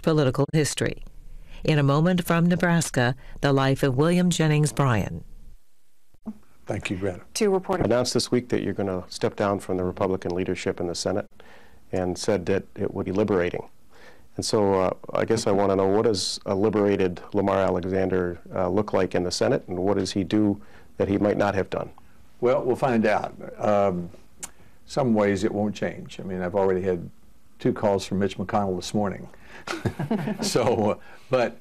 political history. In a moment from Nebraska, the life of William Jennings Bryan. Thank you, Greta. Two reporters announced this week that you're going to step down from the Republican leadership in the Senate and said that it would be liberating. And so I guess I want to know, what does a liberated Lamar Alexander look like in the Senate, and what does he do that he might not have done? Well, we'll find out. Some ways it won't change. I mean, I've already had 2 calls from Mitch McConnell this morning. But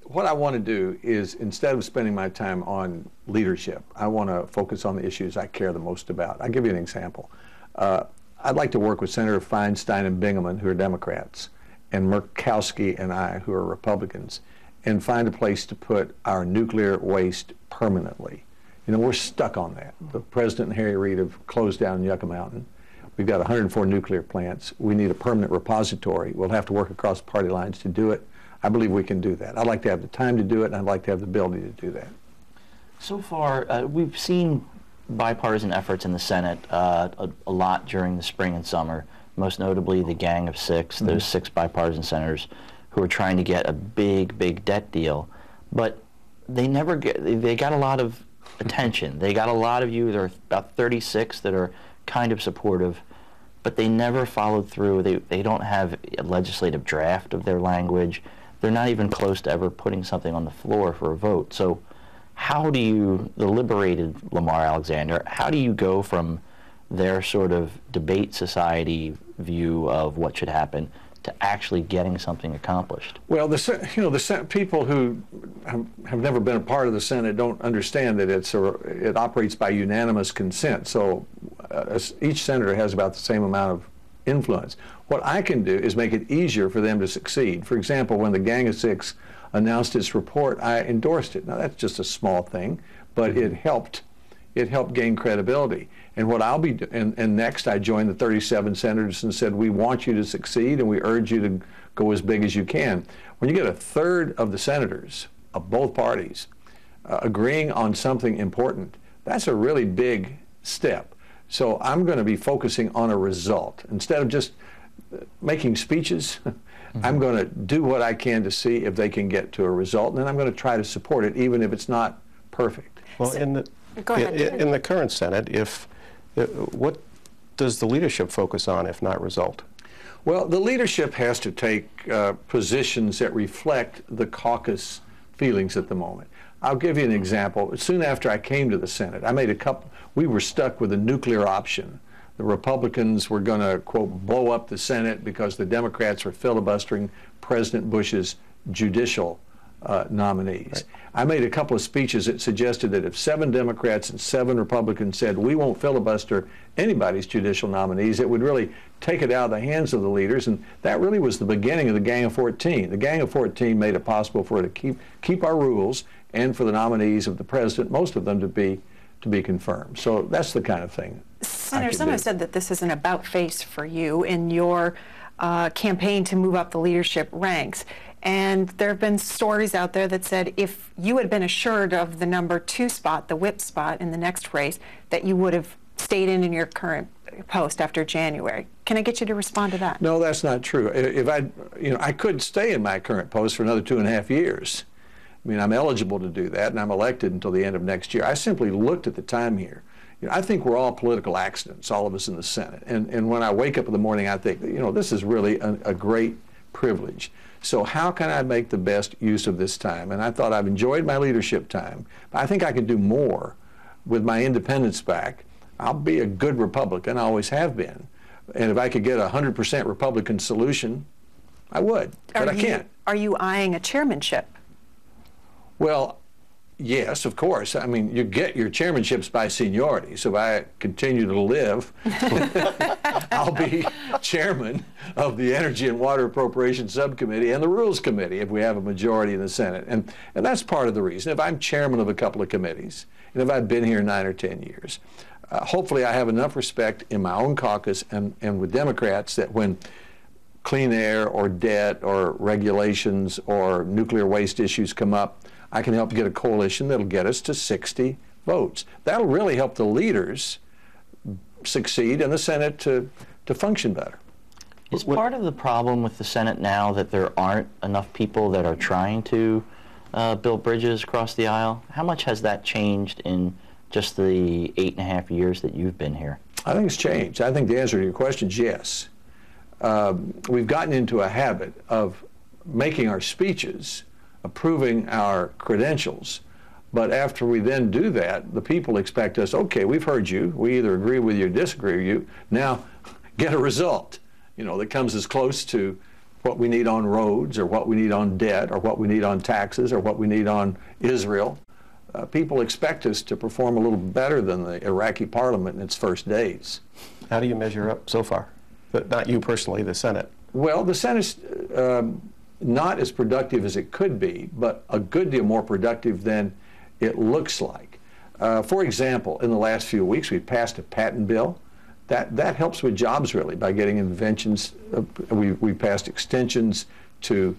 what I want to do is, instead of spending my time on leadership, I want to focus on the issues I care the most about. I'll give you an example. I'd like to work with Senator Feinstein and Bingaman, who are Democrats, and Murkowski and I, who are Republicans, and find a place to put our nuclear waste permanently. You know, we're stuck on that. The President and Harry Reid have closed down Yucca Mountain. We've got 104 nuclear plants. We need a permanent repository. We'll have to work across party lines to do it. I believe we can do that. I'd like to have the time to do it, and I'd like to have the ability to do that. So far, we've seen bipartisan efforts in the Senate a lot during the spring and summer, most notably the Gang of Six, those 6 bipartisan senators who are trying to get a big debt deal. But they never get, they got a lot of attention. They got a lot of you. There are about 36 that are kind of supportive, but they never followed through. They don't have a legislative draft of their language. They're not even close to ever putting something on the floor for a vote. So how do you, the liberated Lamar Alexander, how do you go from their sort of debate society view of what should happen to actually getting something accomplished? Well, the people who have never been a part of the Senate don't understand that it operates by unanimous consent. So each senator has about the same amount of influence. What I can do is make it easier for them to succeed. For example, when the Gang of Six announced its report, I endorsed it. Now, that's just a small thing, but it helped gain credibility. And what I'll be doing, and next I joined the 37 senators and said, we want you to succeed and we urge you to go as big as you can. When you get a third of the senators of both parties agreeing on something important, that's a really big step. So I'm going to be focusing on a result. Instead of just making speeches, I'm going to do what I can to see if they can get to a result, and then I'm going to try to support it, even if it's not perfect. Well, in the current Senate, what does the leadership focus on, if not result? Well, the leadership has to take positions that reflect the caucus feelings at the moment. I'll give you an example. Soon after I came to the Senate, we were stuck with a nuclear option. The Republicans were going to, quote, blow up the Senate because the Democrats were filibustering President Bush's judicial nominees. Right. I made a couple of speeches that suggested that if 7 Democrats and 7 Republicans said we won't filibuster anybody's judicial nominees, it would really take it out of the hands of the leaders, and that really was the beginning of the Gang of 14. The Gang of 14 made it possible for it to keep our rules and for the nominees of the president, most of them to be confirmed. So that's the kind of thing. Senator, someone said that this is an about face for you in your campaign to move up the leadership ranks. And there have been stories out there that said if you had been assured of the number 2 spot, the whip spot in the next race, that you would have stayed in your current post after January. Can I get you to respond to that? No, that's not true. If I could stay in my current post for another 2.5 years. I mean, I'm eligible to do that, and I'm elected until the end of next year. I simply looked at the time here. I think we're all political accidents, all of us in the Senate. And when I wake up in the morning, I think, this is really a great privilege. So how can I make the best use of this time? And I thought I've enjoyed my leadership time, but I think I could do more with my independence back. I'll be a good Republican, I always have been. And if I could get a 100% Republican solution, I would, but I can't. Are you eyeing a chairmanship? Well, yes, of course. I mean, you get your chairmanships by seniority. So if I continue to live, I'll be chairman of the Energy and Water Appropriations Subcommittee and the Rules Committee if we have a majority in the Senate. And that's part of the reason. If I'm chairman of a couple of committees, and if I've been here 9 or 10 years, hopefully I have enough respect in my own caucus and with Democrats that when clean air or debt or regulations or nuclear waste issues come up, I can help get a coalition that'll get us to 60 votes. That'll really help the leaders succeed and the Senate to function better. Is part of the problem with the Senate now that there aren't enough people that are trying to build bridges across the aisle? How much has that changed in just the 8.5 years that you've been here? I think it's changed. I think the answer to your question is yes. We've gotten into a habit of making our speeches, approving our credentials, but after we then do that, the people expect us, okay, we've heard you, we either agree with you or disagree with you, now get a result, you know, that comes as close to what we need on roads or what we need on debt or what we need on taxes or what we need on Israel. People expect us to perform a little better than the Iraqi parliament in its first days. How do you measure up so far? Not you personally, the Senate. Well, the Senate's not as productive as it could be, but a good deal more productive than it looks like. For example, in the last few weeks, we passed a patent bill. That helps with jobs, really, by getting inventions. We passed extensions to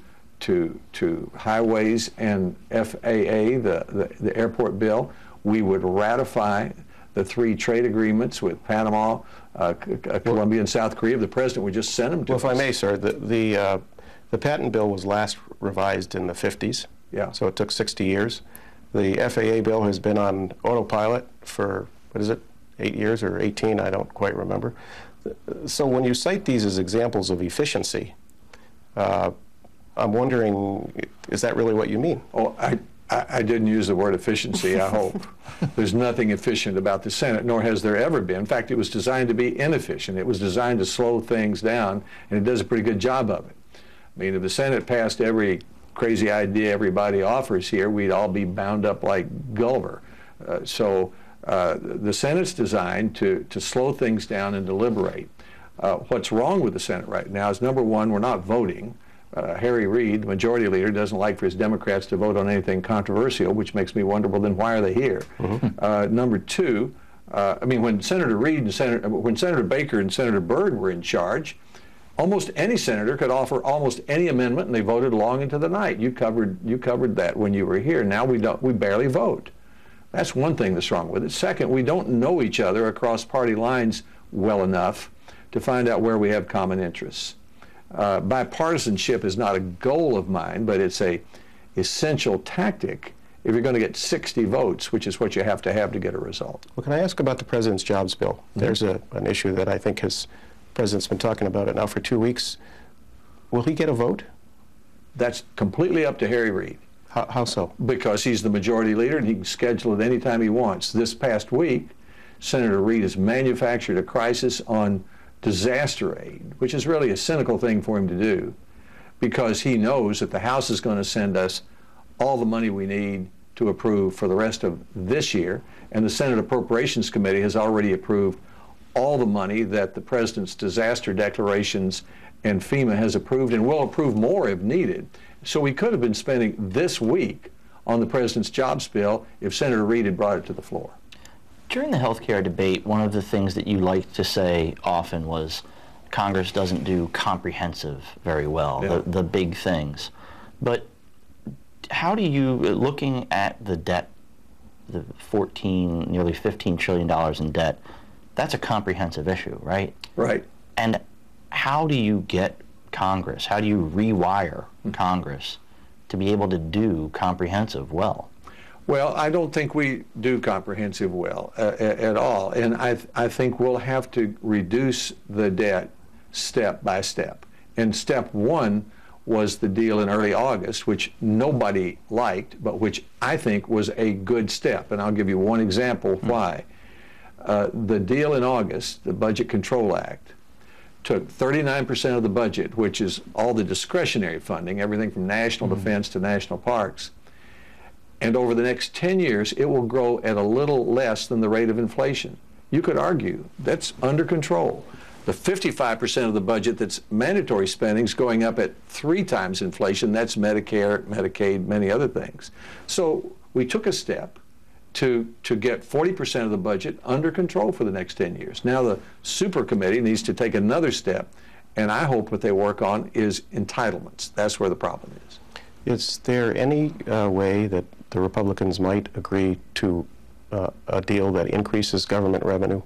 highways and FAA, the airport bill. We would ratify the 3 trade agreements with Panama, Colombia, and South Korea. The president would just send them to us. Well, if I may, sir, the patent bill was last revised in the 50s. Yeah. So it took 60 years. The FAA bill has been on autopilot for, what is it, 8 years or 18? I don't quite remember. So when you cite these as examples of efficiency, I'm wondering, is that really what you mean? Oh, I didn't use the word efficiency, I hope. There's nothing efficient about the Senate, nor has there ever been. In fact, it was designed to be inefficient. It was designed to slow things down, and it does a pretty good job of it. I mean, if the Senate passed every crazy idea everybody offers here, we'd all be bound up like Gulliver. The Senate's designed to slow things down and deliberate. What's wrong with the Senate right now is, number one, we're not voting. Harry Reid, the majority leader, doesn't like for his Democrats to vote on anything controversial, which makes me wonder, well, then why are they here? Mm-hmm. Number two, I mean, when Senator Reid and when Senator Baker and Senator Byrd were in charge, almost any senator could offer almost any amendment, and they voted long into the night. You covered that when you were here. Now we barely vote. That's one thing that's wrong with it. Second, we don't know each other across party lines well enough to find out where we have common interests. Bipartisanship is not a goal of mine, but it's a essential tactic if you're going to get 60 votes, which is what you have to get a result. Well, can I ask about the President's jobs bill? Mm-hmm. There's an issue that I think the President's been talking about it now for 2 weeks. Will he get a vote? That's completely up to Harry Reid. How so? Because he's the majority leader and he can schedule it anytime he wants. This past week, Senator Reid has manufactured a crisis on disaster aid, which is really a cynical thing for him to do, because he knows that the House is going to send us all the money we need to approve for the rest of this year, and the Senate Appropriations Committee has already approved all the money that the President's disaster declarations and FEMA has approved, and will approve more if needed. So we could have been spending this week on the President's jobs bill if Senator Reid had brought it to the floor. During the health care debate, one of the things that you liked to say often was Congress doesn't do comprehensive very well, yeah. the big things. But how do you, looking at the debt, the nearly $15 trillion in debt, that's a comprehensive issue, right? Right. And how do you get Congress, how do you rewire Congress to be able to do comprehensive well? Well, I don't think we do comprehensive well at all, and I think we'll have to reduce the debt step by step. And step one was the deal in early August, which nobody liked, but which I think was a good step, and I'll give you one example why. The deal in August, the Budget Control Act, took 39% of the budget, which is all the discretionary funding, everything from national defense to national parks, and over the next 10 years, it will grow at a little less than the rate of inflation. You could argue that's under control. The 55% of the budget that's mandatory spending is going up at 3 times inflation. That's Medicare, Medicaid, many other things. So we took a step to get 40% of the budget under control for the next 10 years. Now the super committee needs to take another step, and I hope what they work on is entitlements. That's where the problem is. Is there any way that the Republicans might agree to a deal that increases government revenue?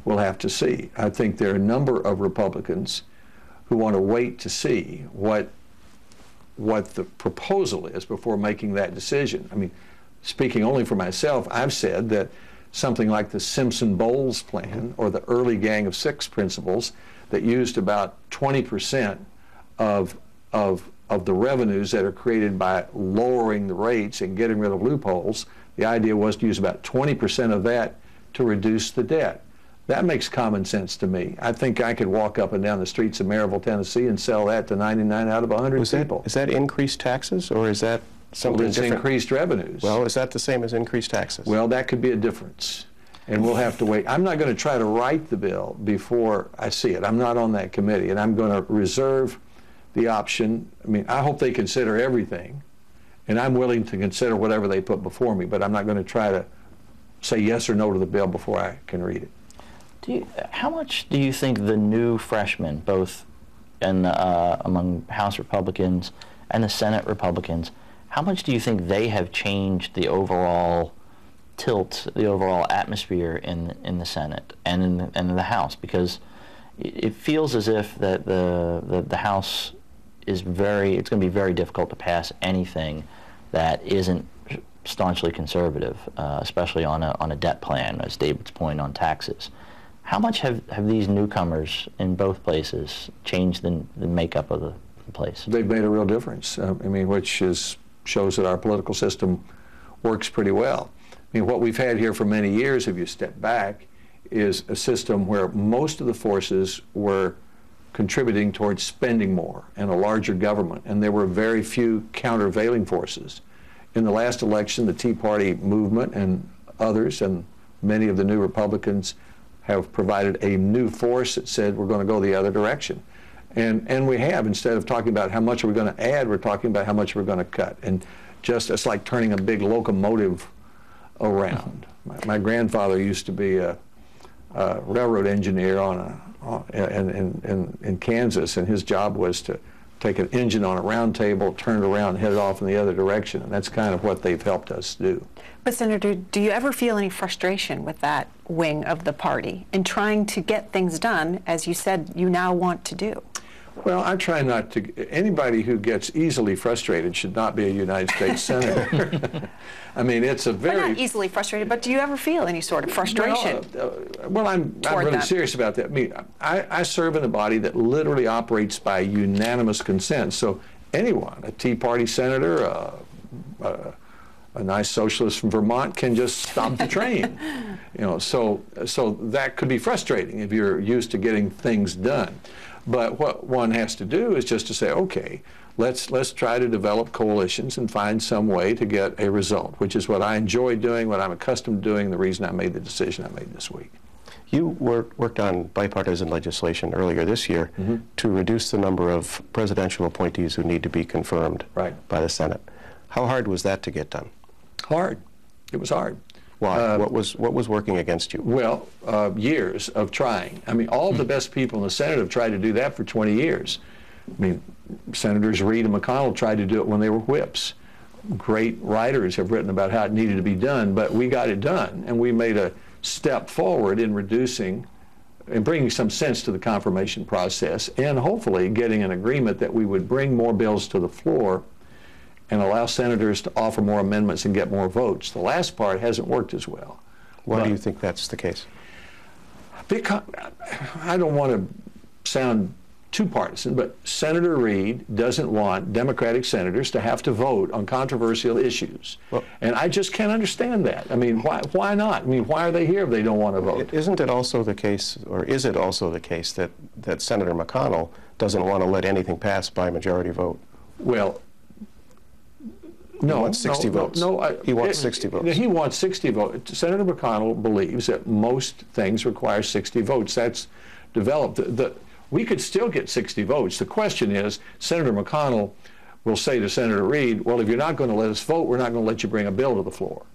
We'll have to see. I think there are a number of Republicans who want to wait to see what the proposal is before making that decision. I mean, speaking only for myself, I've said that something like the Simpson-Bowles plan or the early Gang of Six principles that used about 20% of the revenues that are created by lowering the rates and getting rid of loopholes, the idea was to use about 20% of that to reduce the debt. That makes common sense to me. I think I could walk up and down the streets of Maryville, Tennessee and sell that to 99 out of 100 people. Is that increased taxes, or is that something it's different? Increased revenues. Well, is that the same as increased taxes? Well, that could be a difference. And we'll have to wait. I'm not going to try to write the bill before I see it. I'm not on that committee, and I'm going to reserve the option. I mean, I hope they consider everything, and I'm willing to consider whatever they put before me, but I'm not going to try to say yes or no to the bill before I can read it. How much do you think the new freshmen, both among House Republicans and the Senate Republicans, how much do you think they have changed the overall tilt, the overall atmosphere in the Senate and in the House? Because it feels as if that the House is it's going to be very difficult to pass anything that isn't staunchly conservative, especially on a debt plan, as David's point on taxes. How much have these newcomers in both places changed the makeup of the place? They've made a real difference. I mean, which shows that our political system works pretty well. I mean, what we've had here for many years, if you step back, is a system where most of the forces were contributing towards spending more and a larger government, and there were very few countervailing forces. In the last election, the Tea Party movement and others, and many of the new Republicans, have provided a new force that said we're going to go the other direction. And we have. Instead of talking about how much are we going to add, we're talking about how much we're going to cut. And just, it's like turning a big locomotive around. My grandfather used to be a railroad engineer in Kansas, and his job was to take an engine on a round table, turn it around, and head it off in the other direction. And that's kind of what they've helped us do. But Senator, do you ever feel any frustration with that wing of the party in trying to get things done, as you said you now want to do? Well, I try not to. Anybody who gets easily frustrated should not be a United States Senator. I mean, it's a very... Well, not easily frustrated, but do you ever feel any sort of frustration? Well, I'm really serious about that. I mean, I serve in a body that literally operates by unanimous consent. So anyone, a Tea Party senator, a nice socialist from Vermont, can just stop the train. You know, so that could be frustrating if you're used to getting things done. But what one has to do is just to say, okay, let's try to develop coalitions and find some way to get a result, which is what I enjoy doing, what I'm accustomed to doing, the reason I made the decision I made this week. You worked on bipartisan legislation earlier this year to reduce the number of presidential appointees who need to be confirmed by the Senate. How hard was that to get done? Hard. It was hard. Why? What was working against you? Well, years of trying. I mean, all the best people in the Senate have tried to do that for 20 years. I mean, Senators Reid and McConnell tried to do it when they were whips. Great writers have written about how it needed to be done, but we got it done, and we made a step forward in reducing and bringing some sense to the confirmation process, and hopefully getting an agreement that we would bring more bills to the floor and allow senators to offer more amendments and get more votes. The last part hasn't worked as well. Why do you think that's the case? Because I don't want to sound too partisan, but Senator Reid doesn't want Democratic senators to have to vote on controversial issues. Well, and I just can't understand that. I mean, why not? I mean, why are they here if they don't want to vote? Isn't it also the case, or is it also the case, that Senator McConnell doesn't want to let anything pass by majority vote? Well, no, he wants 60 votes. He wants 60 votes. He wants 60 votes. Senator McConnell believes that most things require 60 votes. That's developed. We could still get 60 votes. The question is, Senator McConnell will say to Senator Reid, well, if you're not going to let us vote, we're not going to let you bring a bill to the floor.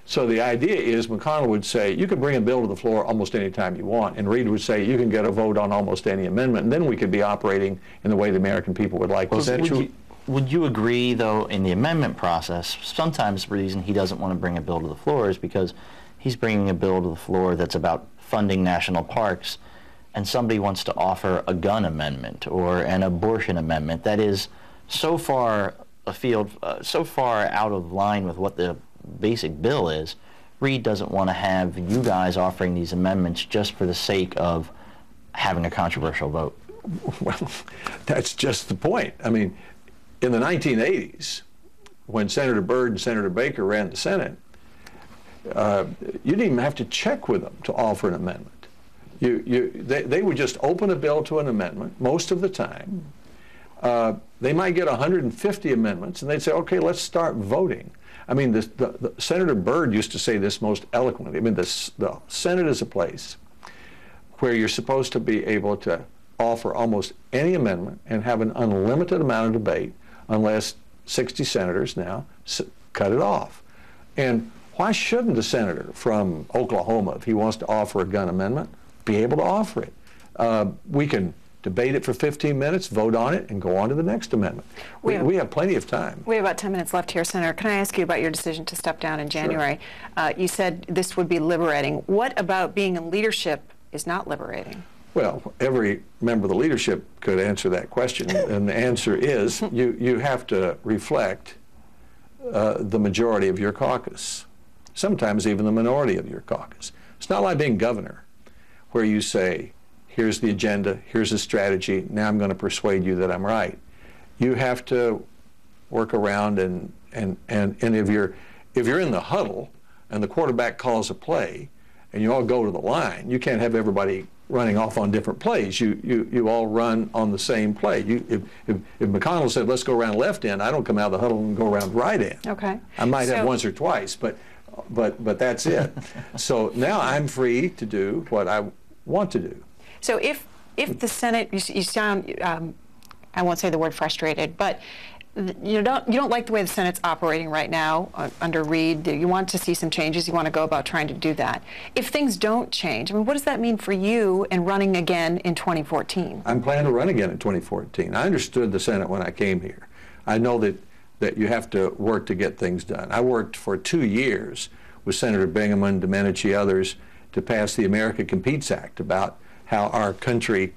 So the idea is McConnell would say, you can bring a bill to the floor almost any time you want, and Reid would say, you can get a vote on almost any amendment, and then we could be operating in the way the American people would like. Would you agree, though, in the amendment process, sometimes the reason he doesn't want to bring a bill to the floor is because he's bringing a bill to the floor that's about funding national parks, and somebody wants to offer a gun amendment or an abortion amendment that is so far afield, so far out of line with what the basic bill is, Reed doesn't want to have you guys offering these amendments just for the sake of having a controversial vote. Well, that's just the point. I mean, in the 1980s, when Senator Byrd and Senator Baker ran the Senate, you didn't even have to check with them to offer an amendment. They would just open a bill to an amendment most of the time. They might get 150 amendments, and they'd say, okay, let's start voting. I mean, the Senator Byrd used to say this most eloquently. I mean, the Senate is a place where you're supposed to be able to offer almost any amendment and have an unlimited amount of debate unless 60 senators now cut it off. And why shouldn't a senator from Oklahoma, if he wants to offer a gun amendment, be able to offer it? We can debate it for 15 minutes, vote on it, and go on to the next amendment. We have plenty of time. We have about 10 minutes left here, Senator. Can I ask you about your decision to step down in January? Sure. You said this would be liberating. What about being in leadership is not liberating? Well, every member of the leadership could answer that question, and the answer is you have to reflect the majority of your caucus, sometimes even the minority of your caucus. It's not like being governor, where you say, here's the agenda, here's the strategy, now I'm going to persuade you that I'm right. You have to work around and if you're in the huddle and the quarterback calls a play and you all go to the line, you can't have everybody running off on different plays. You all run on the same play. If McConnell said, let's go around left end, I don't come out of the huddle and go around right end. Okay. I might have once or twice, but that's it. So now I'm free to do what I want to do. So if the Senate, you sound, I won't say the word frustrated, but you don't like the way the Senate's operating right now under Reed. You want to see some changes. You want to go about trying to do that. If things don't change, I mean, what does that mean for you in running again in 2014? I'm planning to run again in 2014. I understood the Senate when I came here. I know that you have to work to get things done. I worked for 2 years with Senator Bingaman, Domenici, others to pass the America Competes Act about how our country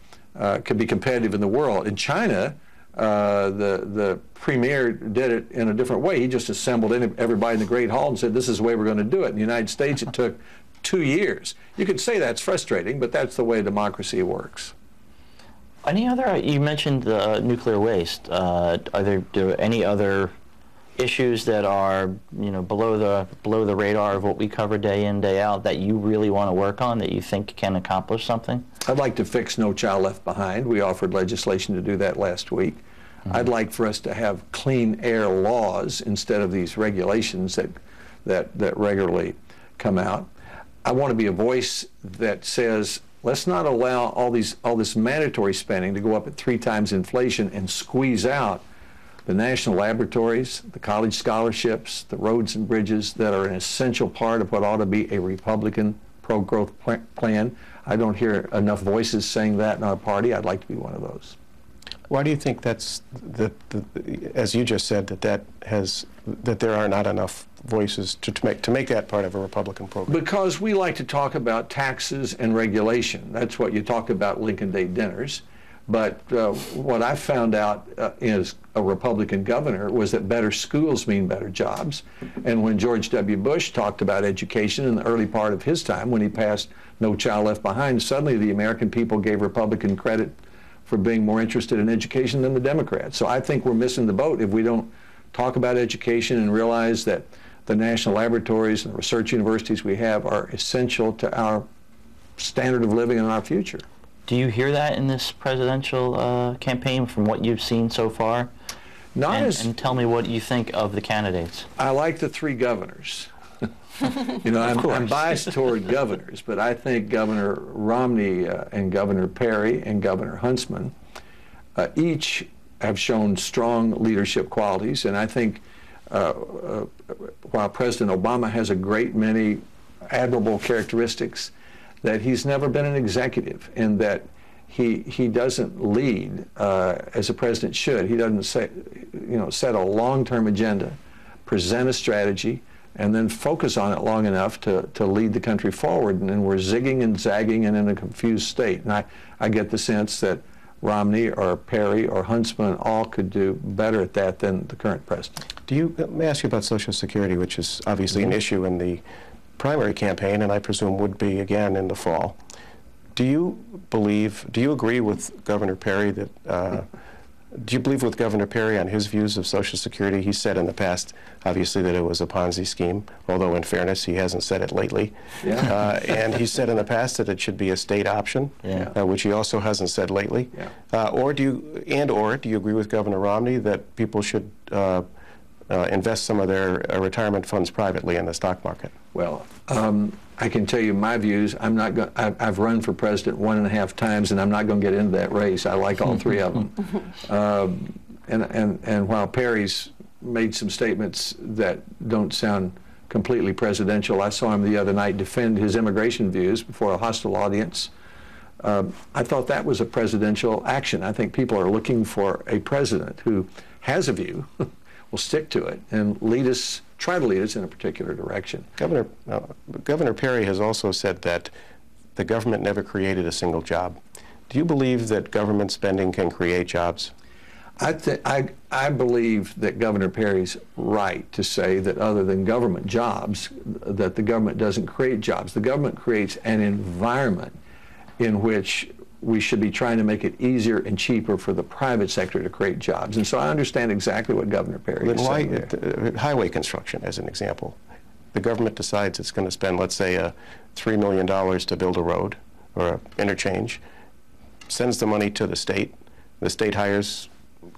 could be competitive in the world. In China, the premier did it in a different way. He just assembled everybody in the Great Hall and said, this is the way we're going to do it. In the United States, it took 2 years. You could say that's frustrating, but that's the way democracy works. Any other, you mentioned nuclear waste. Are there any other issues that are, below the radar of what we cover day in, day out that you really want to work on, that you think can accomplish something? I'd like to fix No Child Left Behind. We offered legislation to do that last week. Mm-hmm. I'd like for us to have clean air laws instead of these regulations that regularly come out. I want to be a voice that says, let's not allow all this mandatory spending to go up at 3 times inflation and squeeze out the national laboratories, the college scholarships, the roads and bridges that are an essential part of what ought to be a Republican pro-growth plan. I don't hear enough voices saying that in our party. I'd like to be one of those. Why do you think that's as you just said, that there are not enough voices to make that part of a Republican program? Because we like to talk about taxes and regulation. That's what you talk about Lincoln Day dinners. But what I found out as a Republican governor was that better schools mean better jobs. And when George W. Bush talked about education in the early part of his time, when he passed No Child Left Behind, suddenly the American people gave Republican credit for being more interested in education than the Democrats. So I think we're missing the boat if we don't talk about education and realize that the national laboratories and research universities we have are essential to our standard of living and our future. Do you hear that in this presidential campaign from what you've seen so far? And tell me what you think of the candidates. I like the 3 governors. I'm biased toward governors, but I think Governor Romney and Governor Perry and Governor Huntsman each have shown strong leadership qualities, and I think while President Obama has a great many admirable characteristics, that he's never been an executive, and that he doesn't lead as a president should. He doesn't set a long-term agenda, present a strategy, and then focus on it long enough to lead the country forward. And then we're zigging and zagging and in a confused state. And I get the sense that Romney or Perry or Huntsman all could do better at that than the current president. Let me ask you about Social Security, which is obviously an issue in the primary campaign, and I presume would be again in the fall. Do you agree with Governor Perry that, do you believe with Governor Perry on his views of Social Security? He said in the past, obviously, that it was a Ponzi scheme, although in fairness, he hasn't said it lately. Yeah. And he said in the past that it should be a state option, which he also hasn't said lately. Yeah. Or do you agree with Governor Romney that people should invest some of their retirement funds privately in the stock market? Well, I can tell you my views. I've run for president 1.5 times, and I'm not going to get into that race. I like all three of them. And while Perry's made some statements that don't sound completely presidential, I saw him the other night defend his immigration views before a hostile audience. I thought that was a presidential action. I think people are looking for a president who has a view, will stick to it, and try to lead us in a particular direction. Governor Perry has also said that the government never created a single job. Do you believe that government spending can create jobs? I believe that Governor Perry's right to say that other than government jobs, that the government doesn't create jobs. The government creates an environment in which we should be trying to make it easier and cheaper for the private sector to create jobs. And so I understand exactly what Governor Perry is saying there. Highway construction, as an example. The government decides it's going to spend, let's say, $3 million to build a road or an interchange, sends the money to the state hires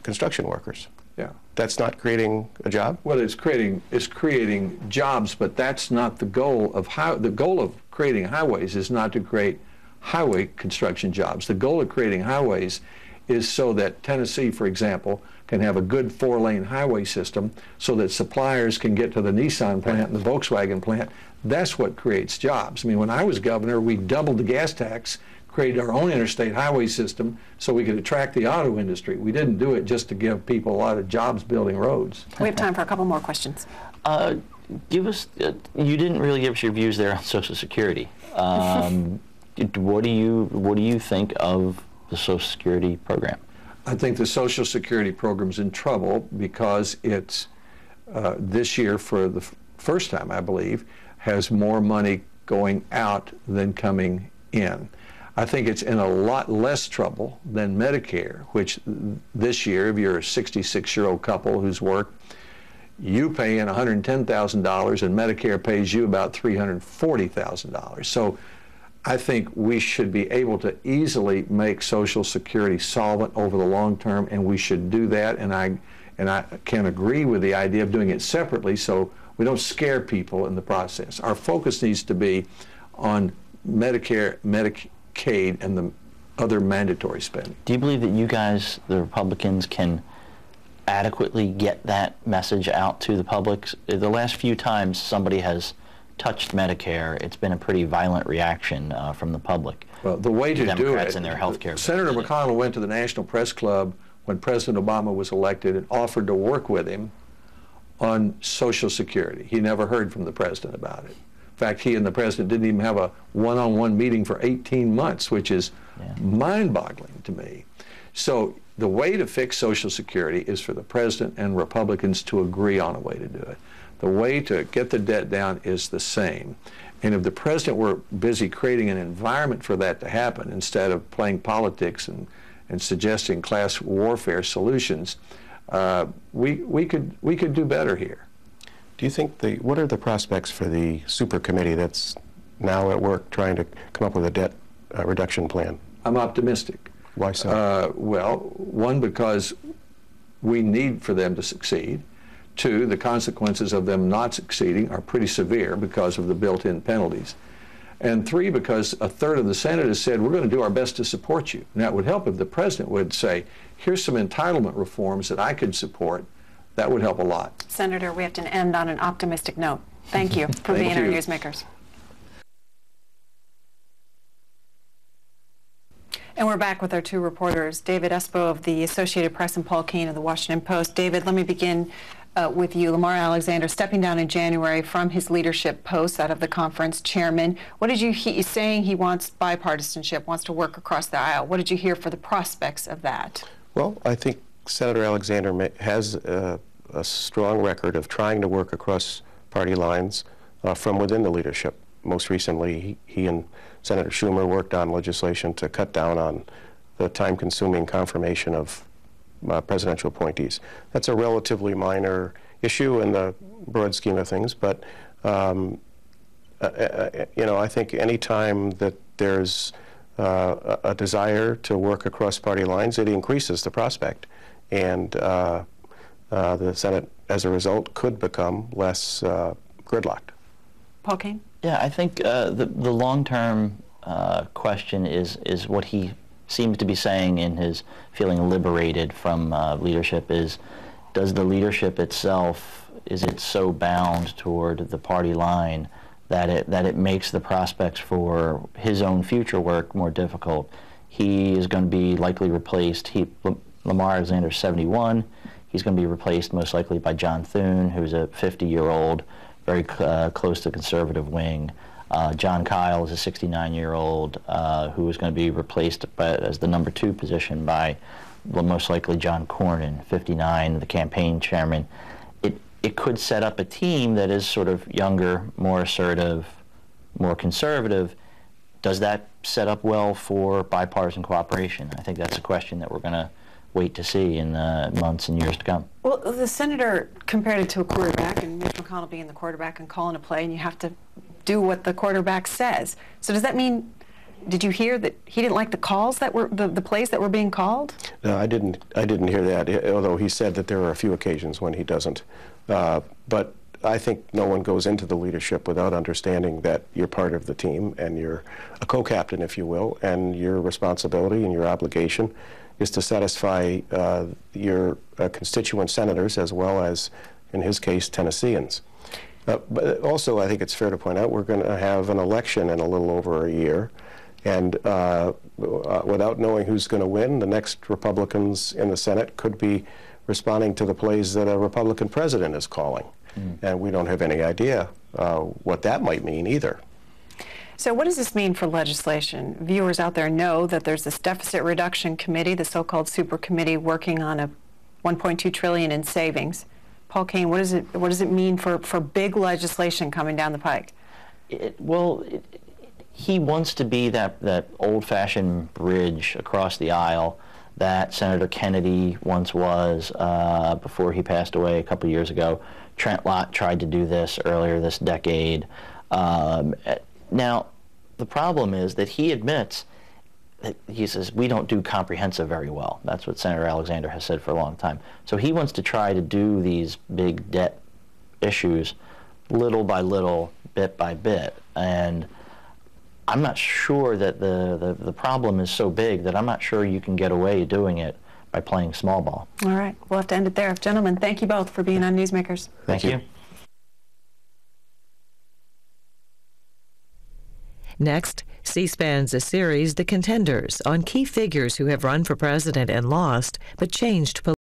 construction workers. Yeah. That's not creating a job? Well, it's creating jobs, but that's not the goal of the goal of creating highways is not to create highway construction jobs. The goal of creating highways is so that Tennessee, for example, can have a good 4-lane highway system so that suppliers can get to the Nissan plant and the Volkswagen plant. That's what creates jobs. I mean, when I was governor, we doubled the gas tax, created our own interstate highway system so we could attract the auto industry. We didn't do it just to give people a lot of jobs building roads. We have time for a couple more questions. You didn't really give us your views there on Social Security. What do you think of the Social Security program? I think the Social Security program's in trouble because it's this year, for the first time, I believe, has more money going out than coming in. I think it's in a lot less trouble than Medicare, which this year, if you're a 66-year-old couple who's worked, you pay in $110,000 and Medicare pays you about $340,000. So I think we should be able to easily make Social Security solvent over the long term, and we should do that. And I can agree with the idea of doing it separately so we don't scare people in the process. Our focus needs to be on Medicare, Medicaid, and the other mandatory spending. Do you believe that you guys, the Republicans, can adequately get that message out to the public? The last few times somebody has touched Medicare, it's been a pretty violent reaction from the public. Well, the way to do it, and their health care. Senator McConnell went to the National Press Club when President Obama was elected and offered to work with him on Social Security. He never heard from the president about it. In fact, he and the president didn't even have a one-on-one meeting for 18 months, which is mind-boggling to me. So the way to fix Social Security is for the president and Republicans to agree on a way to do it. The way to get the debt down is the same. And if the president were busy creating an environment for that to happen instead of playing politics and suggesting class warfare solutions, we could do better here. Do you think what are the prospects for the super committee that's now at work trying to come up with a debt reduction plan? I'm optimistic. Why so? Well, one, because we need for them to succeed. Two, the consequences of them not succeeding are pretty severe because of the built-in penalties. And three, because a third of the Senate has said, we're going to do our best to support you. And that would help if the president would say, here's some entitlement reforms that I could support. That would help a lot. Senator, we have to end on an optimistic note. Thank you for being our newsmakers. And we're back with our two reporters, David Espo of the Associated Press and Paul Kane of the Washington Post. David, let me begin with you. Lamar Alexander stepping down in January from his leadership post out of the conference chairman. What did you hear? He's saying he wants bipartisanship, wants to work across the aisle. What did you hear for the prospects of that? Well, I think Senator Alexander has a strong record of trying to work across party lines from within the leadership. Most recently, he and Senator Schumer worked on legislation to cut down on the time-consuming confirmation of presidential appointees. That's a relatively minor issue in the broad scheme of things, but you know, I think any time that there's a desire to work across party lines, it increases the prospect, and the Senate, as a result, could become less gridlocked. Paul Kane? Yeah, I think the long-term question is what he seems to be saying in his feeling liberated from leadership is, does the leadership itself, is it so bound toward the party line that it makes the prospects for his own future work more difficult? He is going to be likely replaced. Lamar Alexander is 71. He's going to be replaced most likely by John Thune, who's a 50-year-old, very close to conservative wing. John Kyle is a 69-year-old who is going to be replaced as the number 2 position by, well, most likely John Cornyn, 59, the campaign chairman. It could set up a team that is sort of younger, more assertive, more conservative. Does that set up well for bipartisan cooperation? I think that's a question that we're going to wait to see in the months and years to come. Well, the senator compared it to a quarterback, and Mitch McConnell being the quarterback and calling a play, and you have to do what the quarterback says. So does that mean, did you hear that he didn't like the calls that were, the plays that were being called? No, I didn't hear that, although he said that there are a few occasions when he doesn't. But I think no one goes into the leadership without understanding that you're part of the team and you're a co-captain, if you will, and your responsibility and your obligation is to satisfy your constituent senators as well as, in his case, Tennesseans. But also, I think it's fair to point out we're going to have an election in a little over a year, and without knowing who's going to win, the next Republicans in the Senate could be responding to the plays that a Republican president is calling. And we don't have any idea what that might mean either. So what does this mean for legislation? Viewers out there know that there's this deficit reduction committee, the so-called super committee, working on a $1.2 trillion in savings. Paul Kane, what does it mean for big legislation coming down the pike? He wants to be that old-fashioned bridge across the aisle that Senator Kennedy once was before he passed away a couple years ago. Trent Lott tried to do this earlier this decade. Now, the problem is that he admits that he says, we don't do comprehensive very well. That's what Senator Alexander has said for a long time. So he wants to try to do these big debt issues little by little, bit by bit. And I'm not sure that the problem is so big that I'm not sure you can get away doing it by playing small ball. All right, we'll have to end it there. Gentlemen, thank you both for being on Newsmakers. Thank you. Next, C-SPAN's a series, The Contenders, on key figures who have run for president and lost, but changed